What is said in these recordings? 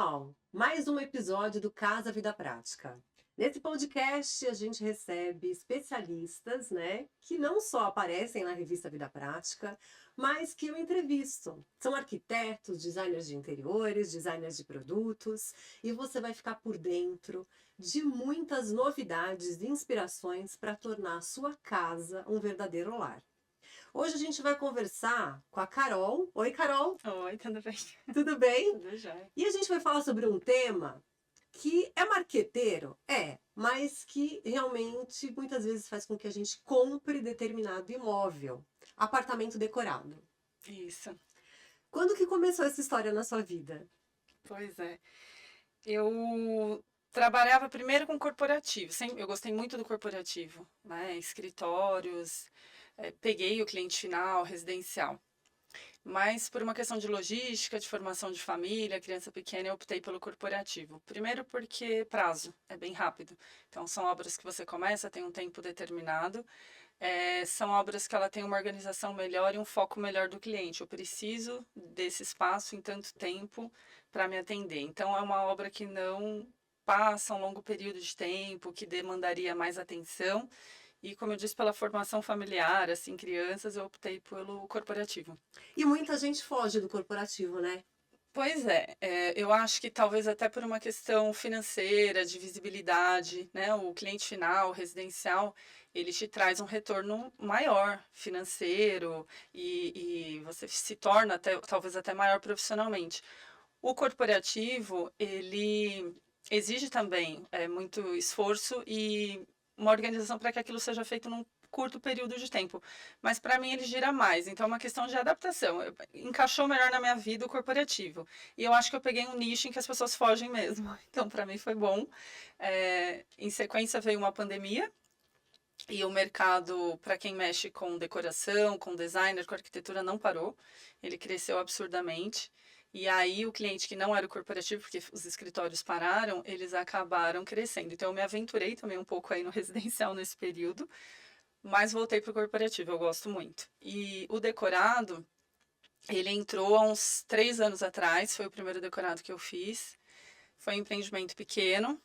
pessoal! Mais um episódio do Casa Vida Prática. Nesse podcast a gente recebe especialistas, né, que não só aparecem na revista Vida Prática, mas que eu entrevisto. São arquitetos, designers de interiores, designers de produtos, e você vai ficar por dentro de muitas novidades e inspirações para tornar a sua casa um verdadeiro lar. Hoje a gente vai conversar com a Carol. Oi, Carol! Oi, tudo bem? Tudo bem? Tudo jóia. E a gente vai falar sobre um tema que é marqueteiro, mas que realmente muitas vezes faz com que a gente compre determinado imóvel, apartamento decorado. Isso, Quando que começou essa história na sua vida? pois é. Eu trabalhava primeiro com corporativo, eu gostei muito do corporativo, né? Escritórios, peguei o cliente final, residencial. Mas por uma questão de logística, de formação de família, criança pequena, eu optei pelo corporativo. Primeiro porque prazo, é bem rápido. Então são obras que você começa, tem um tempo determinado. São obras que ela tem uma organização melhor e um foco melhor do cliente. Eu preciso desse espaço em tanto tempo para me atender. Então é uma obra que não passa um longo período de tempo, que demandaria mais atenção. E como eu disse, pela formação familiar, assim, crianças, eu optei pelo corporativo. E muita gente foge do corporativo, né? Pois é, eu acho que talvez até por uma questão financeira, de visibilidade, né? O cliente final, o residencial, ele te traz um retorno maior financeiro e você se torna até, talvez até maior profissionalmente. O corporativo, ele exige também muito esforço e uma organização para que aquilo seja feito num curto período de tempo. Mas para mim ele gira mais, então é uma questão de adaptação. Encaixou melhor na minha vida o corporativo. E eu acho que eu peguei um nicho em que as pessoas fogem mesmo. Então para mim foi bom. Em sequência veio uma pandemia. E o mercado, para quem mexe com decoração, com designer, com arquitetura, não parou. Ele cresceu absurdamente. E aí o cliente que não era o corporativo, porque os escritórios pararam, eles acabaram crescendo. Então eu me aventurei também um pouco aí no residencial nesse período, mas voltei para o corporativo, eu gosto muito. E o decorado, ele entrou há uns 3 anos atrás, foi o primeiro decorado que eu fiz. Foi um empreendimento pequeno,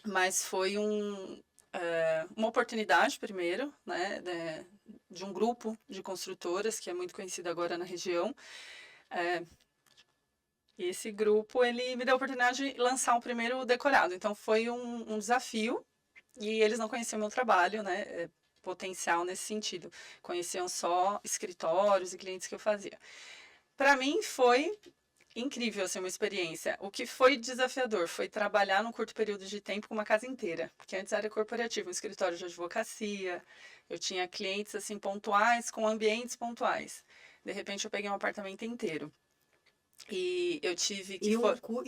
mas foi uma oportunidade primeiro, né, de um grupo de construtoras que é muito conhecido agora na região. E esse grupo, ele me deu a oportunidade de lançar um primeiro decorado. Então foi um desafio e eles não conheciam meu trabalho, né, potencial nesse sentido. Conheciam só escritórios e clientes que eu fazia. Para mim foi incrível, assim, uma experiência. O que foi desafiador foi trabalhar num curto período de tempo com uma casa inteira, porque antes era corporativo, um escritório de advocacia, eu tinha clientes, assim, pontuais, com ambientes pontuais. De repente eu peguei um apartamento inteiro. E eu tive que... E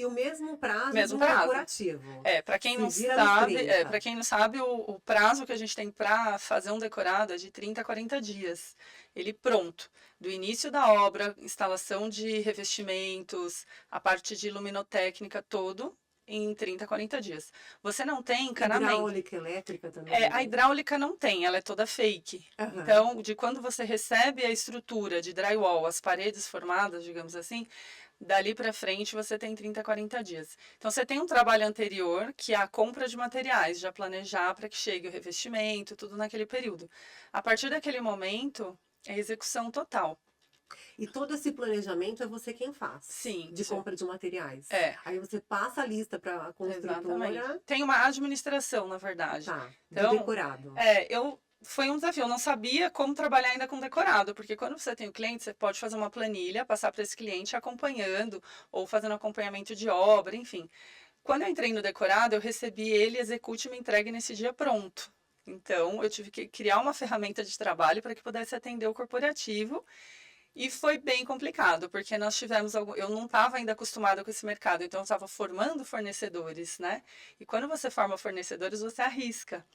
o mesmo prazo de Mesmo um prazo. decorativo. Para quem Se não vira nos sabe, 30. para quem não sabe, o prazo que a gente tem para fazer um decorado é de 30 a 40 dias. Ele pronto. Do início da obra, instalação de revestimentos, a parte de luminotécnica, todo em 30 a 40 dias. Você não tem encanamento. Hidráulica, elétrica também, A né? hidráulica não tem, ela é toda fake. Aham. Então, de quando você recebe a estrutura de drywall, as paredes formadas, digamos assim, dali para frente você tem 30 a 40 dias. Então você tem um trabalho anterior, que é a compra de materiais, já planejar para que chegue o revestimento, tudo naquele período. A partir daquele momento, é execução total. E todo esse planejamento é você quem faz, Sim, de compra de materiais. é, Aí você passa a lista para a exatamente. construtora, Tem uma administração, na verdade. tá, de Então, decorado. foi um desafio. Eu não sabia como trabalhar ainda com decorado, porque quando você tem o cliente, você pode fazer uma planilha, passar para esse cliente acompanhando, ou fazendo acompanhamento de obra, enfim. Quando eu entrei no decorado, eu recebi ele, execute e me entregue nesse dia pronto. Então, eu tive que criar uma ferramenta de trabalho para que pudesse atender o corporativo. E foi bem complicado, porque nós tivemos eu não estava ainda acostumada com esse mercado, então eu estava formando fornecedores, né? E quando você forma fornecedores, você arrisca.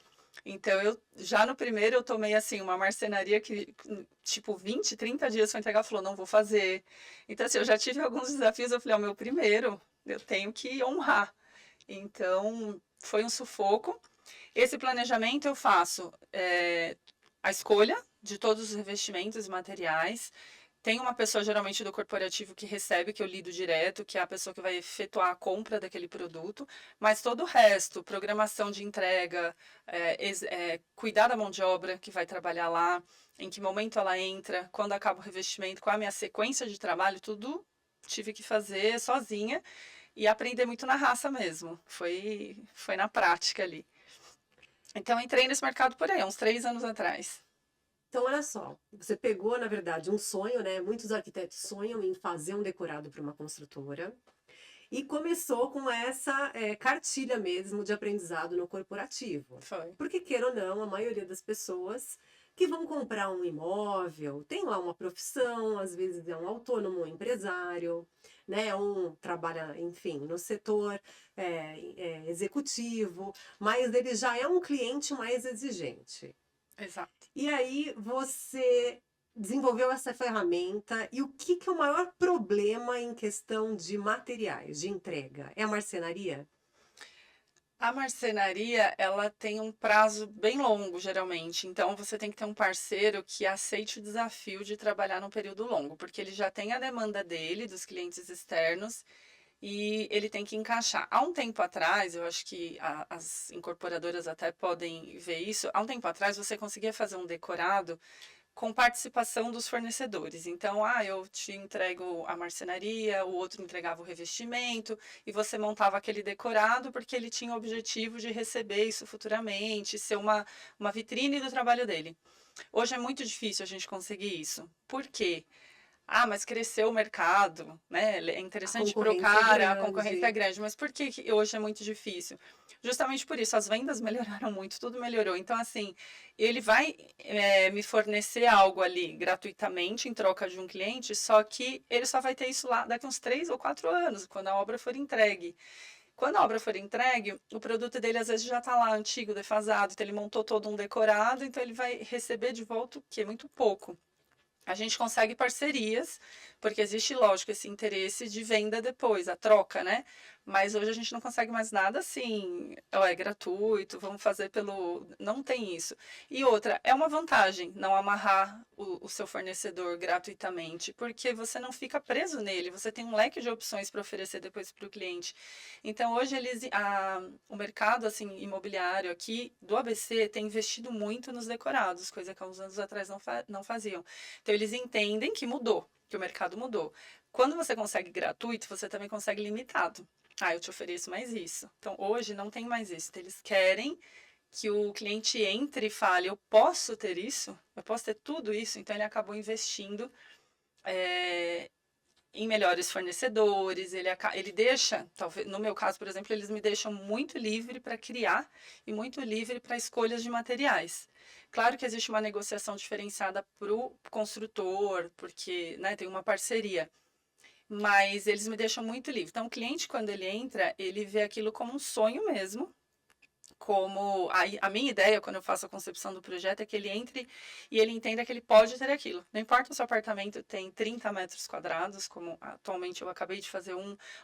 Então, eu já no primeiro eu tomei assim uma marcenaria que tipo 20, 30 dias para entregar, falou, não vou fazer. Então, assim, eu já tive alguns desafios, eu falei, o meu primeiro, eu tenho que honrar. Então, foi um sufoco. Esse planejamento eu faço a escolha de todos os revestimentos e materiais, Tem uma pessoa, geralmente do corporativo, que recebe, que eu lido direto, que é a pessoa que vai efetuar a compra daquele produto, mas todo o resto, programação de entrega, cuidar da mão de obra que vai trabalhar lá, em que momento ela entra, quando acaba o revestimento, qual é a minha sequência de trabalho, tudo tive que fazer sozinha e aprender muito na raça mesmo. Foi na prática ali. Então, eu entrei nesse mercado por aí, uns 3 anos atrás. Então, olha só, você pegou, na verdade, um sonho, né? Muitos arquitetos sonham em fazer um decorado para uma construtora. E começou com essa cartilha mesmo de aprendizado no corporativo. Foi. Porque, queira ou não, a maioria das pessoas que vão comprar um imóvel tem lá uma profissão, às vezes é um autônomo, um empresário, né? Um trabalha, enfim, no setor executivo, mas ele já é um cliente mais exigente. Exato. E aí você desenvolveu essa ferramenta e o que que é o maior problema em questão de materiais, de entrega? É a marcenaria? A marcenaria, ela tem um prazo bem longo, geralmente. Então, você tem que ter um parceiro que aceite o desafio de trabalhar num período longo, porque ele já tem a demanda dele, dos clientes externos, e ele tem que encaixar. Há um tempo atrás, eu acho que as incorporadoras até podem ver isso, há um tempo atrás você conseguia fazer um decorado com participação dos fornecedores. Então, eu te entrego a marcenaria, o outro entregava o revestimento, e você montava aquele decorado porque ele tinha o objetivo de receber isso futuramente, ser uma vitrine do trabalho dele. Hoje é muito difícil a gente conseguir isso. Por quê? Mas cresceu o mercado, né? É A interessante para o concorrência é cara, a concorrência é grande. grande, mas por que que hoje é muito difícil? Justamente por isso, as vendas melhoraram muito, tudo melhorou. Então, assim, ele vai me fornecer algo ali gratuitamente em troca de um cliente, só que ele só vai ter isso lá daqui uns 3 ou 4 anos, quando a obra for entregue. Quando a obra for entregue, o produto dele às vezes já está lá antigo, defasado, então ele montou todo um decorado, então ele vai receber de volta o quê? Muito pouco. A gente consegue parcerias, porque existe, lógico, esse interesse de venda depois, a troca, né? Mas hoje a gente não consegue mais nada assim, é gratuito, vamos fazer pelo. Não tem isso. E outra, é uma vantagem não amarrar o seu fornecedor gratuitamente, porque você não fica preso nele, você tem um leque de opções para oferecer depois para o cliente. Então, hoje o mercado assim, imobiliário aqui do ABC tem investido muito nos decorados, coisa que há uns anos atrás não faziam. Então, eles entendem que mudou, que o mercado mudou. Quando você consegue gratuito, você também consegue limitado. Eu te ofereço mais isso. Então, hoje não tem mais isso. Então, eles querem que o cliente entre e fale: eu posso ter isso? Eu posso ter tudo isso? Então, ele acabou investindo é, em melhores fornecedores. Ele deixa, talvez, no meu caso, por exemplo, eles me deixam muito livre para criar e muito livre para escolhas de materiais. Claro que existe uma negociação diferenciada para o construtor, porque, né, tem uma parceria, mas eles me deixam muito livre. Então, o cliente, quando ele entra, ele vê aquilo como um sonho mesmo. Como a minha ideia, quando eu faço a concepção do projeto, é que ele entre e ele entenda que ele pode ter aquilo. Não importa se o seu apartamento tem 30 metros quadrados, como atualmente eu acabei de fazer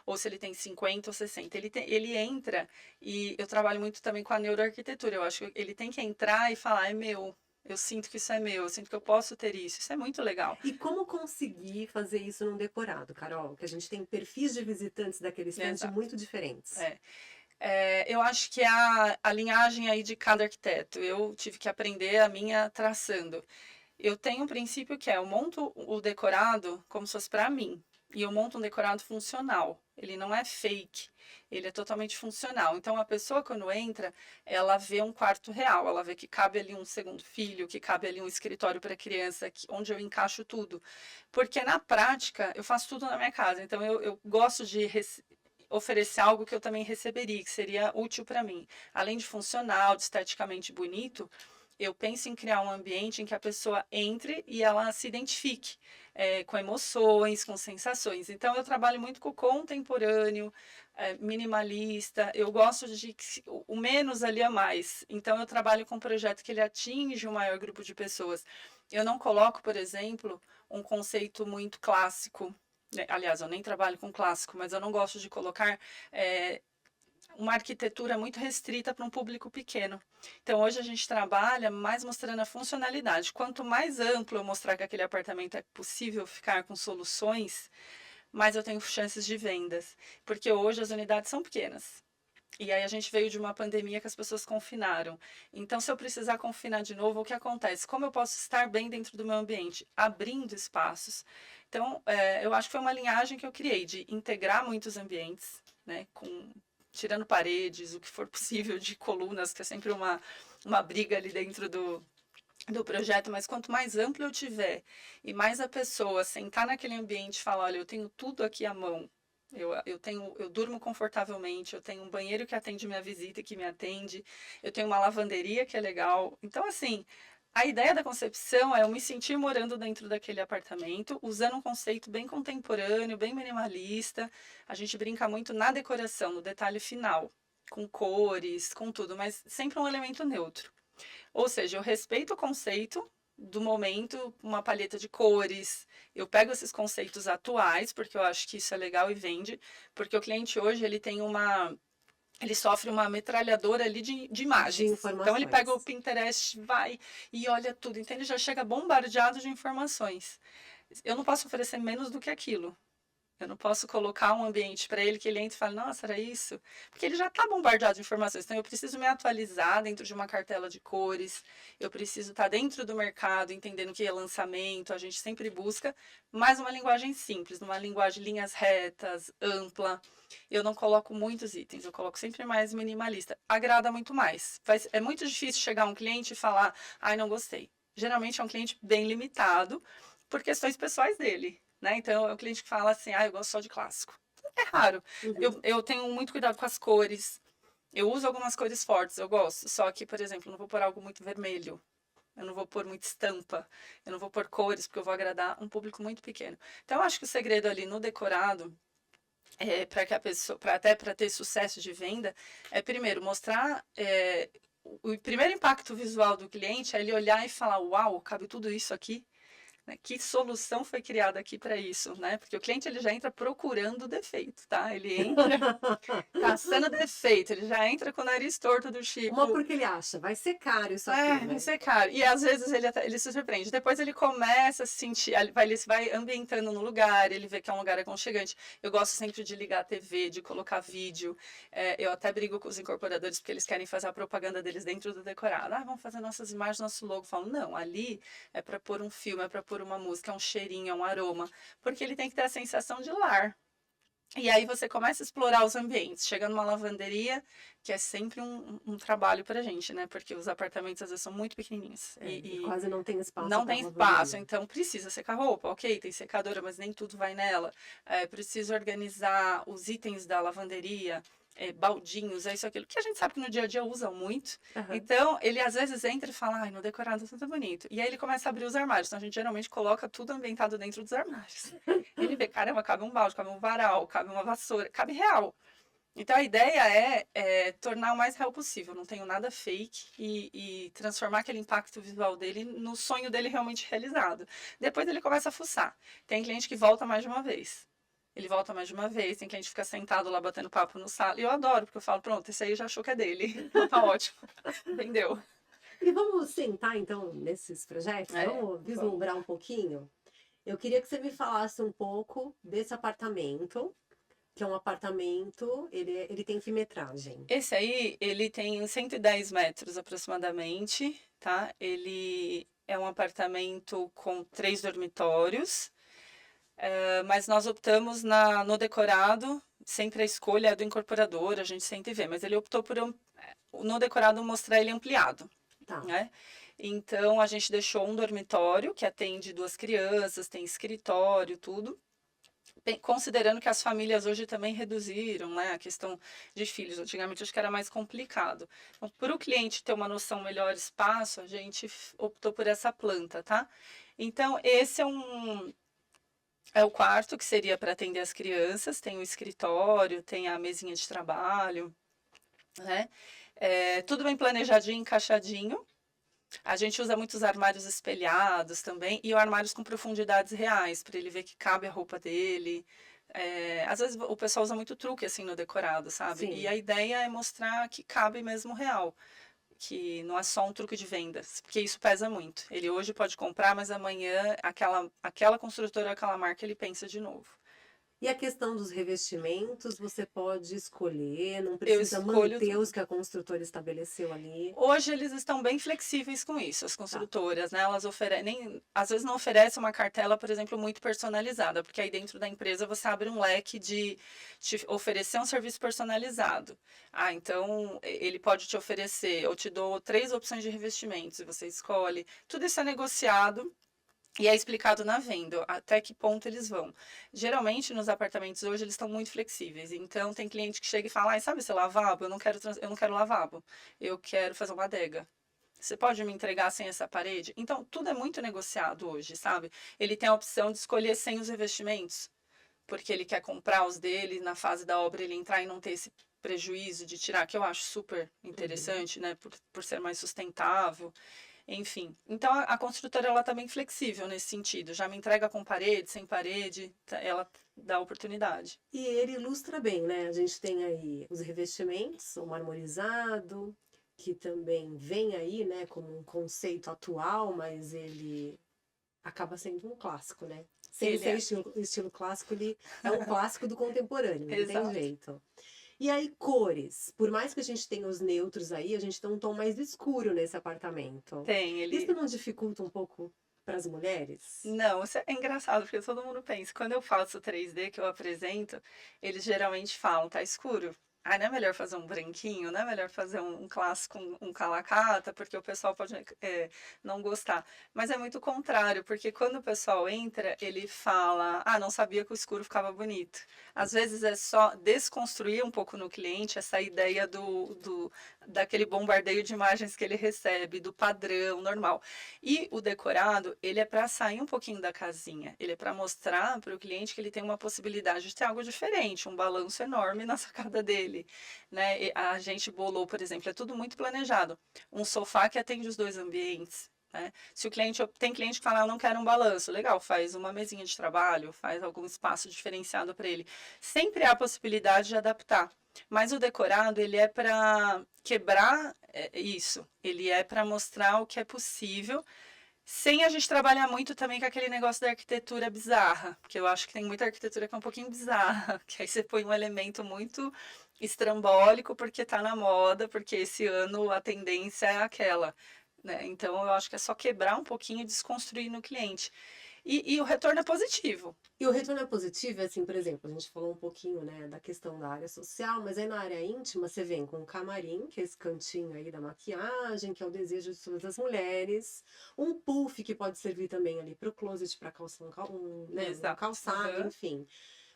ou se ele tem 50 ou 60. Ele entra, e eu trabalho muito também com a neuroarquitetura. Eu acho que ele tem que entrar e falar: é meu. Eu sinto que isso é meu, eu sinto que eu posso ter isso. Isso é muito legal. E como conseguir fazer isso num decorado, Carol? Que a gente tem perfis de visitantes daquele stand Exato. muito diferentes. É. Eu acho que é a linhagem aí de cada arquiteto. Eu tive que aprender a minha traçando. Eu tenho um princípio que eu monto o decorado como se fosse para mim. E eu monto um decorado funcional. Ele não é fake, ele é totalmente funcional. Então, a pessoa, quando entra, ela vê um quarto real, ela vê que cabe ali um segundo filho, que cabe ali um escritório para criança, onde eu encaixo tudo. Porque, na prática, eu faço tudo na minha casa. Então, eu gosto de oferecer algo que eu também receberia, que seria útil para mim. Além de funcional, de esteticamente bonito, eu penso em criar um ambiente em que a pessoa entre e ela se identifique com emoções, com sensações. Então, eu trabalho muito com o contemporâneo, minimalista. Eu gosto de o menos ali a mais. Então, eu trabalho com um projeto que ele atinge um maior grupo de pessoas. Eu não coloco, por exemplo, um conceito muito clássico. Aliás, eu nem trabalho com clássico, mas eu não gosto de colocar uma arquitetura muito restrita para um público pequeno. Então, hoje a gente trabalha mais mostrando a funcionalidade. Quanto mais amplo eu mostrar que aquele apartamento é possível ficar com soluções, mais eu tenho chances de vendas. Porque hoje as unidades são pequenas. E aí a gente veio de uma pandemia que as pessoas confinaram. Então, se eu precisar confinar de novo, o que acontece? Como eu posso estar bem dentro do meu ambiente? Abrindo espaços. Então, eu acho que foi uma linhagem que eu criei de integrar muitos ambientes, né, tirando paredes, o que for possível de colunas, que é sempre uma briga ali dentro do projeto, mas quanto mais amplo eu tiver e mais a pessoa sentar naquele ambiente e falar, olha, eu tenho tudo aqui à mão, eu durmo confortavelmente, eu tenho um banheiro que atende minha visita e que me atende, eu tenho uma lavanderia que é legal. Então, assim, a ideia da concepção é eu me sentir morando dentro daquele apartamento, usando um conceito bem contemporâneo, bem minimalista. A gente brinca muito na decoração, no detalhe final, com cores, com tudo, mas sempre um elemento neutro. Ou seja, eu respeito o conceito do momento, uma paleta de cores. Eu pego esses conceitos atuais, porque eu acho que isso é legal e vende, porque o cliente hoje ele sofre uma metralhadora ali de De imagens. Então ele pega o informações. Pinterest, vai e olha tudo. Então ele já chega bombardeado de informações. Eu não posso oferecer menos do que aquilo. Eu não posso colocar um ambiente para ele que ele entre e fale, nossa, era isso? Porque ele já está bombardeado de informações. Então, eu preciso me atualizar dentro de uma cartela de cores, eu preciso estar dentro do mercado, entendendo o que é lançamento, a gente sempre busca, mas uma linguagem simples, numa linguagem linhas retas, ampla. Eu não coloco muitos itens, eu coloco sempre mais minimalista. Agrada muito mais. É muito difícil chegar um cliente e falar, ai, não gostei. Geralmente é um cliente bem limitado por questões pessoais dele. Né? Então, é o cliente que fala assim, eu gosto só de clássico. É raro. Uhum. Eu tenho muito cuidado com as cores. Eu uso algumas cores fortes, eu gosto. Só que, por exemplo, eu não vou pôr algo muito vermelho. Eu não vou pôr muita estampa. Eu não vou pôr cores, porque eu vou agradar um público muito pequeno. Então, eu acho que o segredo ali no decorado, para que a pessoa, até para ter sucesso de venda, é primeiro mostrar. O primeiro impacto visual do cliente é ele olhar e falar: uau, cabe tudo isso aqui. Né? Que solução foi criada aqui para isso, né? Porque o cliente ele já entra procurando defeito, tá? Ele entra caçando defeito, ele já entra com o nariz torto do Uma tipo, porque ele acha, vai ser caro isso aqui, né? isso é caro. E às vezes ele se surpreende. Depois ele começa a se sentir, ele se vai ambientando no lugar, ele vê que é um lugar aconchegante. Eu gosto sempre de ligar a TV, de colocar vídeo. Eu até brigo com os incorporadores porque eles querem fazer a propaganda deles dentro do decorado. Vamos fazer nossas imagens, nosso logo. Eu falo, não, ali é para pôr um filme, é para pôr uma música, é um cheirinho, é um aroma. Porque ele tem que ter a sensação de lar. E aí você começa a explorar os ambientes, chega numa lavanderia, que é sempre um trabalho pra gente, né? Porque os apartamentos às vezes são muito pequenininhos E e quase não tem espaço não para tem espaço, lavanderia. então precisa secar roupa, ok, tem secadora, mas nem tudo vai nela. Preciso organizar os itens da lavanderia, baldinhos, é isso, aquilo, que a gente sabe que no dia a dia usam muito. Aham. Então, ele às vezes entra e fala, no decorado tá tudo bonito. E aí ele começa a abrir os armários. Então, a gente geralmente coloca tudo ambientado dentro dos armários. Ele vê, caramba, cabe um balde, cabe um varal, cabe uma vassoura, cabe real. Então, a ideia é tornar o mais real possível. Não tenho nada fake e transformar aquele impacto visual dele no sonho dele realmente realizado. Depois ele começa a fuçar. Tem cliente que volta mais de uma vez. Ele volta mais de uma vez, tem cliente que fica sentado lá batendo papo no sala. E eu adoro, porque eu falo, pronto, esse aí já achou que é dele. Então tá ótimo. Entendeu? E vamos sentar então nesses projetos? Vamos Vamos. vislumbrar um pouquinho? Eu queria que você me falasse um pouco desse apartamento, que é um apartamento, ele tem que metragem? Esse aí, ele tem 110 metros aproximadamente, tá? Ele é um apartamento com 3 dormitórios, mas nós optamos no decorado, sempre a escolha é do incorporador, a gente sempre vê, mas ele optou por no decorado mostrar ele ampliado, Tá. né? Então a gente deixou um dormitório que atende 2 crianças, tem escritório, tudo. Considerando que as famílias hoje também reduziram, né, a questão de filhos. Antigamente acho que era mais complicado. Então, para o cliente ter uma noção melhor espaço, a gente optou por essa planta, tá? Então, esse é o quarto que seria para atender as crianças, tem o escritório, tem a mesinha de trabalho, né? Tudo bem planejadinho, encaixadinho. A gente usa muitos armários espelhados também e armários com profundidades reais, para ele ver que cabe a roupa dele. às vezes o pessoal usa muito truque assim no decorado, sabe? E Sim. a ideia é mostrar que cabe mesmo real, que não é só um truque de vendas, porque isso pesa muito. Ele hoje pode comprar, mas amanhã aquela construtora, aquela marca, ele pensa de novo. E a questão dos revestimentos, você pode escolher, não Eu precisa escolho manter os que a construtora estabeleceu ali. Hoje eles estão bem flexíveis com isso, as Tá. construtoras, né? Elas oferecem, às vezes não oferecem uma cartela, por exemplo, muito personalizada, porque aí dentro da empresa você abre um leque de te oferecer um serviço personalizado. Ah, então ele pode te oferecer, eu te dou 3 opções de revestimentos e você escolhe. Tudo isso é negociado. E é explicado na venda até que ponto eles vão. Geralmente, nos apartamentos hoje, eles estão muito flexíveis. Então, tem cliente que chega e fala, ai, sabe esse lavabo? Eu não quero lavabo. Eu quero fazer uma adega. Você pode me entregar sem essa parede? Então, tudo é muito negociado hoje, sabe? Ele tem a opção de escolher sem os revestimentos, porque ele quer comprar os dele, na fase da obra ele entrar e não ter esse prejuízo de tirar, que eu acho super Uhum. interessante, né? Por ser mais sustentável. Enfim, então a construtora ela tá bem flexível nesse sentido. Já me entrega com parede, sem parede, ela dá oportunidade. E ele ilustra bem, né? A gente tem aí os revestimentos, o marmorizado, que também vem aí, né, como um conceito atual, mas ele acaba sendo um clássico, né? Sem Ele ser é. estilo clássico, ele é um clássico do contemporâneo, não tem Exato. jeito. E aí, cores. Por mais que a gente tenha os neutros aí, a gente tem um tom mais escuro nesse apartamento. Tem, Isso ele. não dificulta um pouco para as mulheres? Não, isso é engraçado, porque todo mundo pensa. Quando eu faço 3D que eu apresento, eles geralmente falam, tá escuro. Ah, não é melhor fazer um branquinho? Não é melhor fazer um clássico, um calacata? Porque o pessoal pode não gostar. Mas é muito contrário, porque quando o pessoal entra, ele fala, ah, não sabia que o escuro ficava bonito. Às vezes é só desconstruir um pouco no cliente essa ideia daquele bombardeio de imagens que ele recebe, do padrão normal. E o decorado, ele é para sair um pouquinho da casinha. Ele é para mostrar para o cliente que ele tem uma possibilidade de ter algo diferente, um balanço enorme na sacada dele, né? E a gente bolou, por exemplo, é tudo muito planejado. Um sofá que atende os dois ambientes. Né? Se o cliente tem cliente que fala, eu não quero um balanço, legal, faz uma mesinha de trabalho, faz algum espaço diferenciado para ele. Sempre há a possibilidade de adaptar. Mas o decorado, ele é para quebrar isso. Ele é para mostrar o que é possível, sem a gente trabalhar muito também com aquele negócio da arquitetura bizarra. Porque eu acho que tem muita arquitetura que é um pouquinho bizarra. Que aí você põe um elemento muito estrambólico porque tá na moda, porque esse ano a tendência é aquela. Né? Então eu acho que é só quebrar um pouquinho e desconstruir no cliente. E o retorno é positivo. E o retorno é positivo, é assim, por exemplo, a gente falou um pouquinho, né, da questão da área social, mas aí na área íntima você vem com o camarim, que é esse cantinho aí da maquiagem, que é o desejo de todas as mulheres, um puff que pode servir também ali para o closet, para calçar né, um Exato. calçado, Uhum. enfim.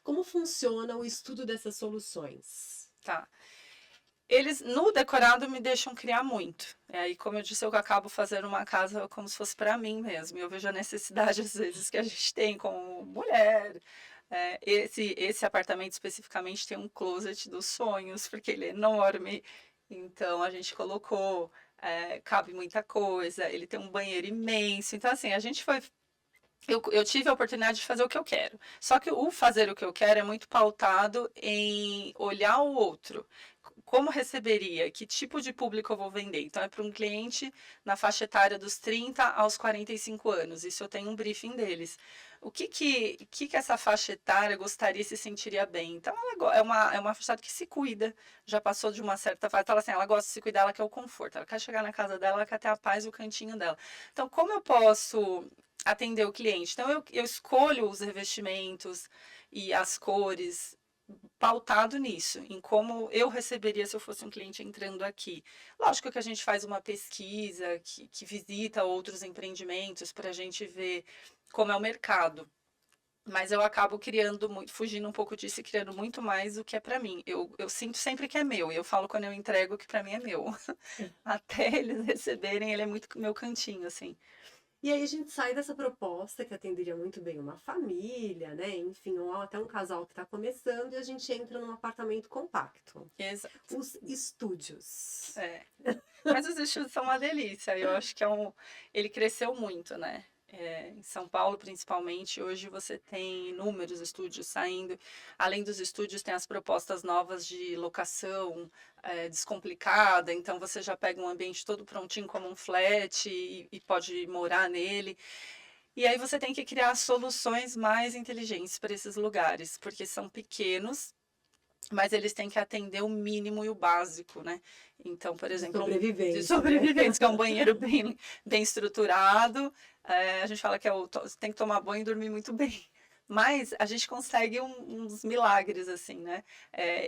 Como funciona o estudo dessas soluções? Tá. Eles, no decorado, me deixam criar muito. E aí, como eu disse, eu acabo fazendo uma casa como se fosse para mim mesmo. E eu vejo a necessidade, às vezes, que a gente tem como mulher. Esse apartamento especificamente tem um closet dos sonhos, porque ele é enorme. Então, a gente colocou, cabe muita coisa. Ele tem um banheiro imenso. Então, assim, a gente foi. Eu tive a oportunidade de fazer o que eu quero. Só que o fazer o que eu quero é muito pautado em olhar o outro. Como receberia? Que tipo de público eu vou vender? Então, é para um cliente na faixa etária dos 30 aos 45 anos. Isso eu tenho um briefing deles. O que essa faixa etária gostaria e se sentiria bem? Então, é uma faixa etária que se cuida, já passou de uma certa fase. Então, ela, assim, ela gosta de se cuidar, ela quer o conforto, ela quer chegar na casa dela, ela quer ter a paz e o cantinho dela. Então, como eu posso atender o cliente? Então, eu escolho os revestimentos e as cores pautado nisso, em como eu receberia se eu fosse um cliente entrando aqui. Lógico que a gente faz uma pesquisa, que visita outros empreendimentos para a gente ver como é o mercado. Mas eu acabo criando muito, fugindo um pouco disso e criando muito mais o que é para mim. Eu sinto sempre que é meu, e eu falo quando eu entrego que para mim é meu. Até eles receberem, ele é muito meu cantinho, assim. E aí a gente sai dessa proposta que atenderia muito bem uma família, né? Enfim, ou até um casal que está começando, e a gente entra num apartamento compacto. Exato. Os estúdios. É. Mas os estudos são uma delícia. Eu acho que ele cresceu muito, né? Em São Paulo, principalmente, hoje você tem inúmeros estúdios saindo. Além dos estúdios, tem as propostas novas de locação descomplicada. Então, você já pega um ambiente todo prontinho como um flat e pode morar nele. E aí você tem que criar soluções mais inteligentes para esses lugares, porque são pequenos, mas eles têm que atender o mínimo e o básico, né? Então, por exemplo, de sobrevivência, que é um banheiro bem estruturado. A gente fala que tem que tomar banho e dormir muito bem. Mas a gente consegue uns milagres, assim, né?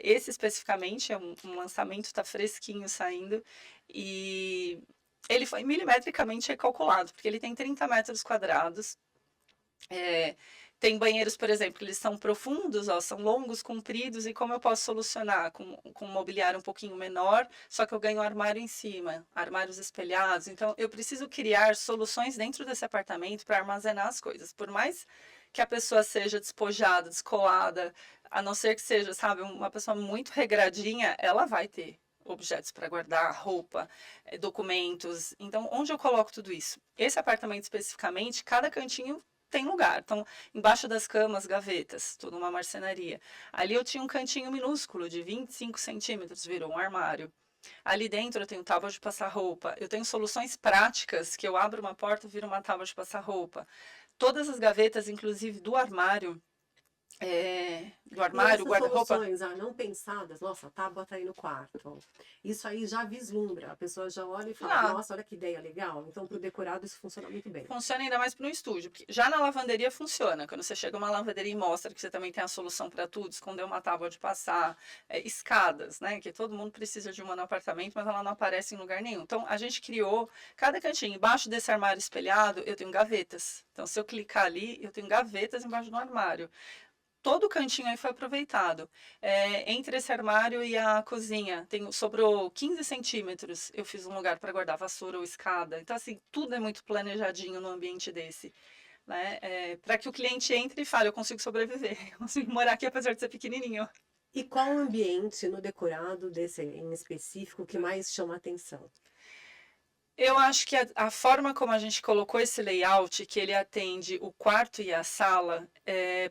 Esse especificamente é um lançamento, está fresquinho saindo. E ele foi milimetricamente calculado, porque ele tem 30 metros quadrados. Tem banheiros, por exemplo, que eles são profundos, são longos, compridos, e como eu posso solucionar? Com um mobiliário um pouquinho menor, só que eu ganho armário em cima, armários espelhados. Então, eu preciso criar soluções dentro desse apartamento para armazenar as coisas. Por mais que a pessoa seja despojada, descolada, a não ser que seja, sabe, uma pessoa muito regradinha, ela vai ter objetos para guardar, roupa, documentos. Então, onde eu coloco tudo isso? Esse apartamento especificamente, cada cantinho tem lugar. Então, embaixo das camas, gavetas, tudo uma marcenaria. Ali eu tinha um cantinho minúsculo de 25 centímetros, virou um armário. Ali dentro eu tenho tábua de passar roupa. Eu tenho soluções práticas, que eu abro uma porta e viro uma tábua de passar roupa. Todas as gavetas, inclusive do armário, guarda-roupa. Soluções não pensadas, nossa, a tábua tá aí no quarto. Isso aí já vislumbra, a pessoa já olha e fala, nossa, olha que ideia legal. Então, para o decorado, isso funciona muito bem. Funciona ainda mais para um estúdio, porque já na lavanderia funciona. Quando você chega a uma lavanderia e mostra que você também tem a solução para tudo, esconder uma tábua de passar, escadas, né? Que todo mundo precisa de uma no apartamento, mas ela não aparece em lugar nenhum. Então, a gente criou cada cantinho. Embaixo desse armário espelhado, eu tenho gavetas. Então, se eu clicar ali, eu tenho gavetas embaixo do armário. Todo o cantinho aí foi aproveitado. Entre esse armário e a cozinha, sobrou 15 centímetros. Eu fiz um lugar para guardar vassoura ou escada. Então, assim, tudo é muito planejadinho no ambiente desse. Né? Para que o cliente entre e fale, eu consigo sobreviver. Eu consigo morar aqui apesar de ser pequenininho. E qual o ambiente no decorado desse em específico que mais chama a atenção? Eu acho que a forma como a gente colocou esse layout, que ele atende o quarto e a sala,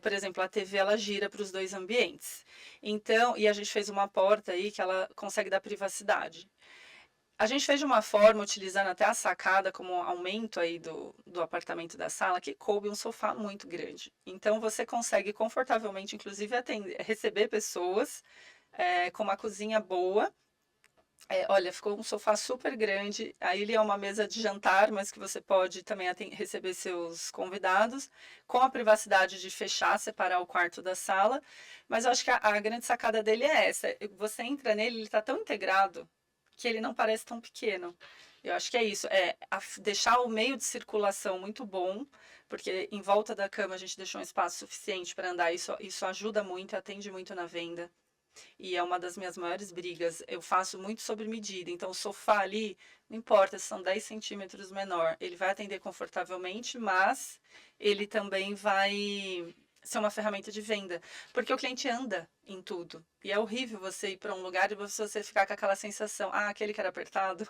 por exemplo, a TV ela gira para os dois ambientes. Então, e a gente fez uma porta aí que ela consegue dar privacidade. A gente fez de uma forma, utilizando até a sacada como aumento aí do apartamento da sala, que coube um sofá muito grande. Então, você consegue confortavelmente, inclusive, receber pessoas com uma cozinha boa. Olha, ficou um sofá super grande. Aí ele é uma mesa de jantar, mas que você pode também receber seus convidados, com a privacidade de fechar, separar o quarto da sala. Mas eu acho que a grande sacada dele é essa. Você entra nele, ele está tão integrado que ele não parece tão pequeno. Eu acho que é isso, deixar o meio de circulação muito bom, porque em volta da cama a gente deixou um espaço suficiente para andar. Isso ajuda muito, atende muito na venda. E é uma das minhas maiores brigas. Eu faço muito sobre medida. Então, o sofá ali, não importa se são 10 centímetros menor, ele vai atender confortavelmente, mas ele também vai ser uma ferramenta de venda. Porque o cliente anda em tudo. E é horrível você ir para um lugar e você ficar com aquela sensação, aquele que era apertado.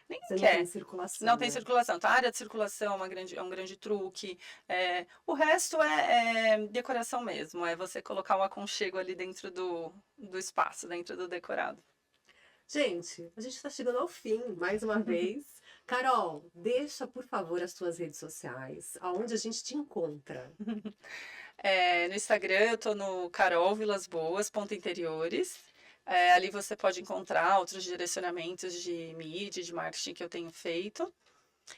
Nem você quer. Não tem circulação. Não tem circulação. Então, a área de circulação é um grande truque. O resto é decoração mesmo. É você colocar um aconchego ali dentro do espaço, dentro do decorado. Gente, a gente está chegando ao fim, mais uma vez. Carol, deixa, por favor, as tuas redes sociais, aonde a gente te encontra. No Instagram, eu tô no carolvilasboas.interiores. Ali você pode encontrar outros direcionamentos de mídia, de marketing que eu tenho feito.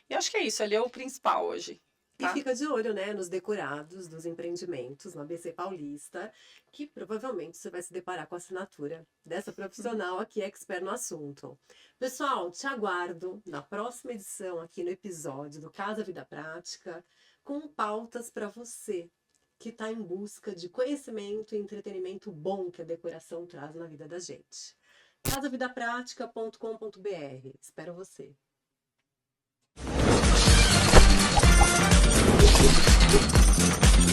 E acho que é isso, ali é o principal hoje. Tá? E fica de olho, né, nos decorados dos empreendimentos no ABC Paulista, que provavelmente você vai se deparar com a assinatura dessa profissional aqui, expert no assunto. Pessoal, te aguardo na próxima edição aqui no episódio do Casa Vida Prática, com pautas para você que está em busca de conhecimento e entretenimento bom que a decoração traz na vida da gente. casavidapratica.com.br. Espero você.